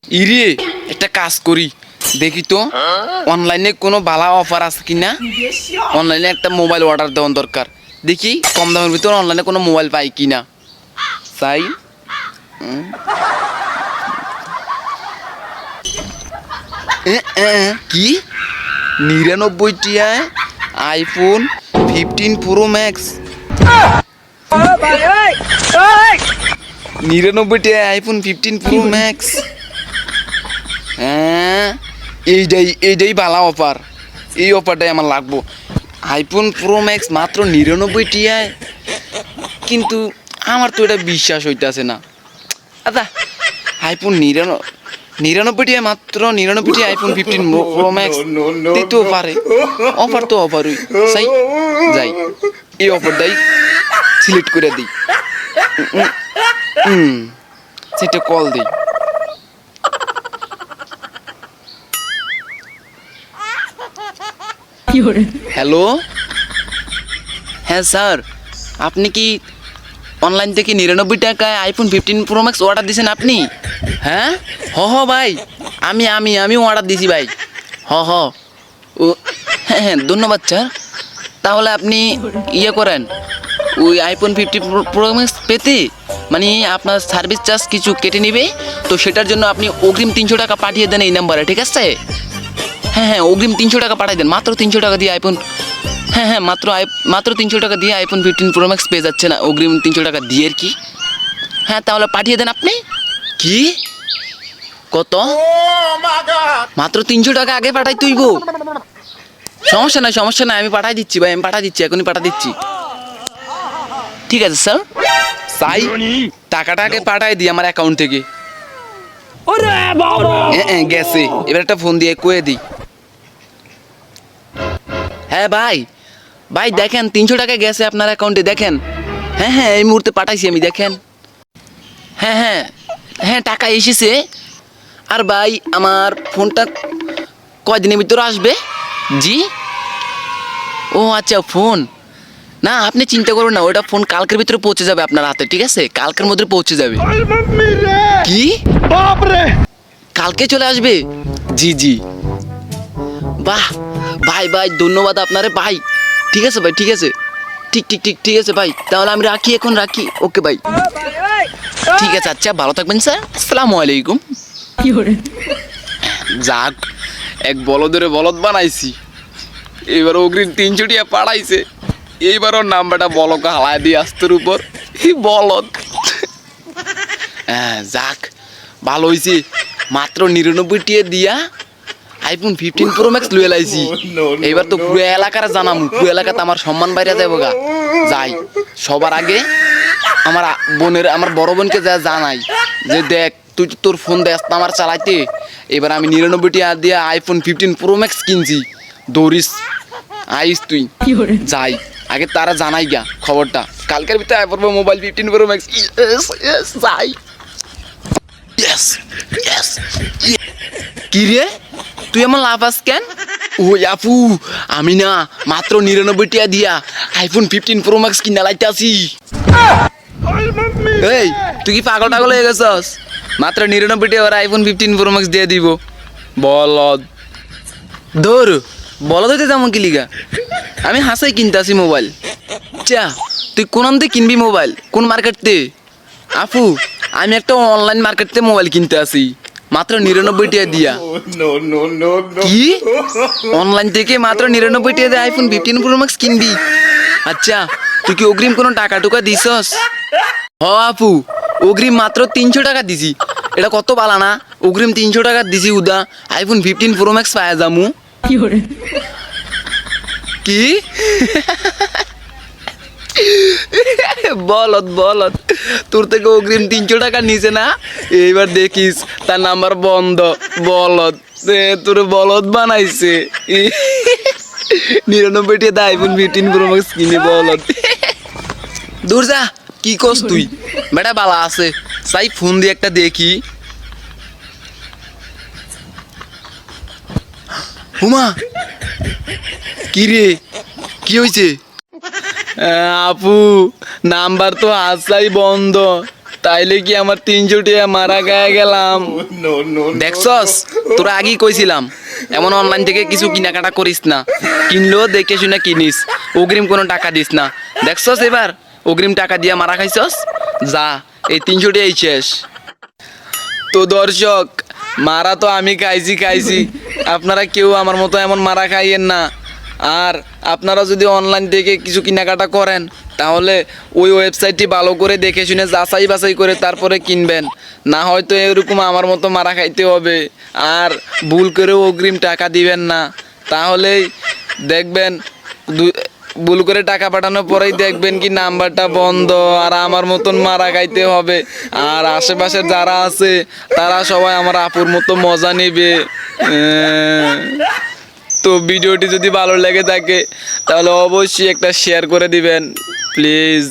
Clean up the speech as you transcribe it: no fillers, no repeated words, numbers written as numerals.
ইরে একটা কাজ করি, দেখি তো অনলাইনে কোনো ভালো অফার আছে কিনা। অনলাইনে একটা মোবাইল অর্ডার দেওয়ার দরকার, দেখি কম দামের ভিতরে অনলাইনে কোনো মোবাইল পাই কিনা। চাই কি 99 iPhone 15 pro max, 99 iPhone 15 pro max. হ্যাঁ, এইটাই ভালো অফার, এই অফারটাই আমার লাগবো। আইফোন প্রো ম্যাক্স মাত্র 99 কিন্তু আমার তো এটা বিশ্বাস হইতেছে না। আচ্ছা, আইফোন 99 মাত্র 99 আইফোন 15 প্রো ম্যাক্স দিতেও পারে। অফার তো অফারই, যাই এই অফারটাই সিলেক্ট করে দিই। সেটা কল দিই। হ্যালো, হ্যাঁ স্যার, আপনি কি অনলাইন থেকে 99 টাকায় আইফোন 15 প্রো ম্যাক্স অর্ডার দিয়েছেন আপনি? হ্যাঁ, হ ভাই, আমি অর্ডার দিয়েছি ভাই। হ ও হ্যাঁ, ধন্যবাদ স্যার। তাহলে আপনি ইয়ে করেন, ওই আইফোন 15 প্রো ম্যাক্স পেতে মানে আপনার সার্ভিস চার্জ কিছু কেটে নেবে, তো সেটার জন্য আপনি অগ্রিম 300 টাকা পাঠিয়ে দেন এই নাম্বারে, ঠিক আছে? হ্যাঁ, অগ্রিম 300 টাকা পাঠিয়ে দেন, মাত্র 300 টাকা দিয়ে আইফোন, হ্যাঁ মাত্র 300 টাকা দিয়ে আইফোন 15 প্রো ম্যাক্স পেয়ে যাচ্ছে না, অগ্রিম 300 টাকা দিয়ে আর কি। হ্যাঁ, তাহলে পাঠিয়ে দেন আপনি। কি কত? মাত্র 300 টাকা আগে পাঠাই তুইব? সমস্যা নাই, আমি পাঠাই দিচ্ছি ভাই, আমি পাঠাই দিচ্ছি, এখনই পাঠাই দিচ্ছি। ঠিক আছে স্যার, টাকাটা আগে পাঠাই দিই আমার অ্যাকাউন্ট থেকে। গেছে, এবার একটা ফোন দিয়ে কয়ে দিই। হ্যাঁ ভাই দেখেন 300 টাকা গেছে আপনার অ্যাকাউন্টে, দেখেন। হ্যাঁ, এই মুহূর্তে পাঠাইছি আমি, দেখেন। হ্যাঁ, টাকা এসেছে। আর ভাই আমার ফোনটা কয়দিনের ভিতরে আসবে? জি, ও আচ্ছা, ফোন না, আপনি চিন্তা করুন না, ওটা ফোন কালকের ভিতরে পৌঁছে যাবে আপনার হাতে, ঠিক আছে? কালকের মধ্যে পৌঁছে যাবে। কি কালকে চলে আসবে? জি, বাহ ভাই ধন্যবাদ আপনারে ভাই। ঠিক আছে ভাই, ঠিক আছে, ঠিক আছে ভাই, তাহলে আমি এখন রাখি। ওকে ভাই, ঠিক আছে, আচ্ছা ভালো থাকবেন স্যার, আসসালামু আলাইকুম। যাক, এক বলদের বলদ বানাইছি, এবার অগ্রিম 300 টাকা পাঠাইছে, এইবার ওর নাম্বারটা বলকে হালায় দিয়ে আস্তের উপর বলদ। হ্যাঁ, যাক ভালো হয়েছে, মাত্র 99 টাকা দিয়া আইফোন 15 প্রো ম্যাক্স লুয়ে লাইছি। এইবার তো পুরো এলাকার জানামু, পুরো এলাকাতে আমার সম্মান বাইরে যাবো গা। যাই, সবার আগে আমার বড় বোনকে যা জানাই যে দেখ, তুই তোর ফোন দেখ আমার চালাইতে, এবার আমি 99 টাকা দিয়ে আইফোন 15 প্রো ম্যাক্স কিনছি, দৌড়িস আইস তুই। যাই, আগে তারা জানাই গা খবরটা, কালকের ভিতরে আই পড়বো মোবাইল 15 প্রো ম্যাক্স। যাই, কি রে তুই আমার লাভ আস কেন? ওই আপু, আমি না মাত্র 99 টাকা দিয়া আইফোন 15 প্রো ম্যাক্স কিনা লাইতে আসি। এই তুই কি পাগল টাগল হয়ে গেছস? মাত্র 99 টাকা আইফোন 15 প্রো ম্যাক্স দিয়ে দিব, বলদ। ধর বলদ হইতে যেমন কি লিগা, আমি হাসাই কিনতে আসি মোবাইল। চা, তুই কোন আনতে কিনবি মোবাইল, কোন মার্কেটতে? আপু, আমি একটা অনলাইন মার্কেটতে মোবাইল কিনতে আসি, মাত্র 99 টাকা দিয়া। কি অনলাইন থেকে মাত্র 99 টাকা দিয়ে আইফোন 15 প্রো ম্যাক্স কিনবি? আচ্ছা, তুই কি অগ্রিম কোনো টাকা টুকা দিছস? হ আপু, অগ্রিম মাত্র 300 টাকা দিছি। এটা কত বালা না, অগ্রিম 300 টাকা দিছি, উদা আইফোন 15 প্রো ম্যাক্স পাওয়া যামু। কি বলদ, তোর থেকে অগ্রিম 300 টাকা নিছে না, এইবার দেখিস তার নাম্বার বন্ধ। বলদ, তোর বলদ বানাইছে। 99 টাকা আইফোন 15 প্রো ম্যাক্স কিনে বলদ। দূর যা, কি কস তুই? বেটা বালা আছে, সাই ফোন দিয়ে একটা দেখি। হুমা, কি রে, কি হয়েছে? আপু, নাম্বার তো আসাই বন্ধ, তাইলে কি আমার 300 টাকা মারা গায়ে গেলাম? দেখছস, তোরা আগেই কইছিলাম এমন অনলাইন থেকে কিছু কেনাকাটা করিস না, কিনলেও দেখে শুনে কিনিস, অগ্রিম কোনো টাকা দিস না। দেখছস এবার অগ্রিম টাকা দিয়ে মারা খাইছস, যা এই 300 টাকাই শেষ। তো দর্শক, মারা তো আমি খাইছি, আপনারা কেউ আমার মতো এমন মারা খাইয়েন না। আর আপনারা যদি অনলাইন থেকে কিছু কেনাকাটা করেন তাহলে ওই ওয়েবসাইটটি ভালো করে দেখে শুনে যাচাই বাছাই করে তারপরে কিনবেন, না হয়তো এরকম আমার মতো মারা খাইতে হবে। আর ভুল করেও অগ্রিম টাকা দিবেন না, তাহলেই দেখবেন ভুল করে টাকা পাঠানোর পরেই দেখবেন কি নাম্বারটা বন্ধ, আর আমার মতন মারা খাইতে হবে। আর আশেপাশে যারা আছে তারা সবাই আমার আপুর মতো মজা নেবে। তো ভিডিওটি যদি ভালো লেগে থাকে তাহলে অবশ্যই একটা শেয়ার করে দিবেন প্লিজ।